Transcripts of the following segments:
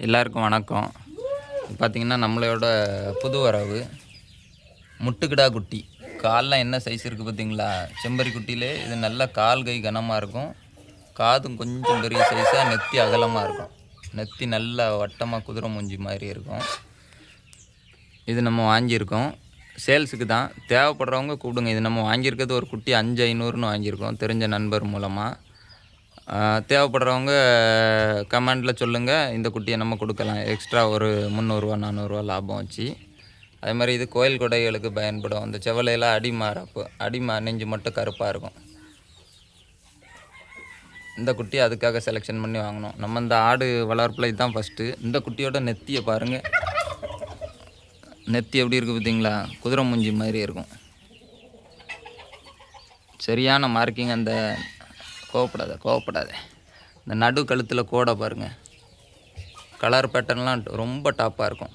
எல்லாருக்கும் வணக்கம். பார்த்திங்கன்னா நம்மளோட புது வரவு முட்டுக்கிடா குட்டி. கால்லாம் என்ன சைஸ் இருக்குது பார்த்திங்களா? செம்பரி குட்டியிலே இது நல்லா கால் கை கனமாக இருக்கும். காதும் கொஞ்சம் பெரிய சைஸாக, நெத்தி அகலமாக இருக்கும். நெத்தி நல்லா வட்டமாக குதிரை மூஞ்சி மாதிரி இருக்கும். இது நம்ம வாங்கியிருக்கோம், சேல்ஸுக்கு தான். தேவைப்படுறவங்க கூப்பிடுங்க. இது நம்ம வாங்கியிருக்கிறது ஒரு குட்டி 5,500ன்னு வாங்கியிருக்கோம், தெரிஞ்ச நண்பர் மூலமாக. தேவைப்படுறவங்க கமெண்டில் சொல்லுங்கள், இந்த குட்டியை நம்ம கொடுக்கலாம். எக்ஸ்ட்ரா ஒரு 300 400 லாபம் வச்சு. அதே மாதிரி இது கோயில் கொடைகளுக்கு பயன்படும். அந்த செவலையெல்லாம் அடிமா நெஞ்சு மட்டும் கருப்பாக இருக்கும். இந்த குட்டியை அதுக்காக செலெக்ஷன் பண்ணி வாங்கினோம். நம்ம இந்த ஆடு வளர்ப்பில் இதுதான் ஃபஸ்ட்டு. இந்த குட்டியோட நெத்தியை பாருங்கள், நெத்தி எப்படி இருக்குது பார்த்தீங்களா? குதிரை மூஞ்சி மாதிரி இருக்கும். சரியான மார்க்கிங். அந்த கோவப்படாத இந்த நடு கழுத்தில் கோடை பாருங்கள். கலர் பேட்டர்ன்லாம் ரொம்ப டாப்பாக இருக்கும்.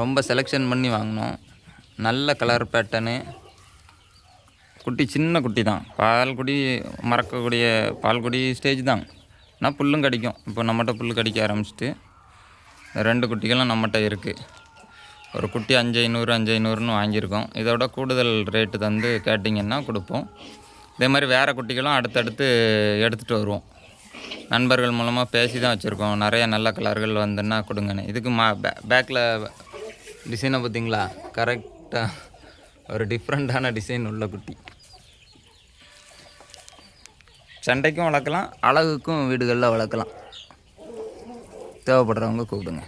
ரொம்ப செலெக்ஷன் பண்ணி வாங்கினோம். நல்ல கலர் பேட்டர்னு. குட்டி சின்ன குட்டி தான், பால்குடி மறக்கக்கூடிய பால்குடி ஸ்டேஜ் தான். ஆனால் புல்லும் கடிக்கும். இப்போ நம்மகிட்ட புல் கடிக்க ஆரம்பிச்சிட்டு 2 குட்டிகளும் நம்மகிட்ட இருக்குது. ஒரு குட்டி 5,500ன்னு வாங்கியிருக்கோம். இதோட கூடுதல் ரேட்டு தந்து கேட்டிங்கன்னா கொடுப்போம். இதே மாதிரி வேறு குட்டிகளும் அடுத்தடுத்து எடுத்துகிட்டு வருவோம். நண்பர்கள் மூலமாக பேசி தான் வச்சுருக்கோம். நிறைய நல்ல கலர்கள் வந்துன்னா கொடுங்கன்னு. இதுக்கு பேக்கில் டிசைனை பார்த்திங்களா? கரெக்டாக ஒரு டிஃப்ரெண்ட்டான டிசைன் உள்ள குட்டி. சண்டைக்கும் வளர்க்கலாம், அழகுக்கும் வீடுகளில் வளர்க்கலாம். தேவைப்படுறவங்க கூப்பிடுங்க.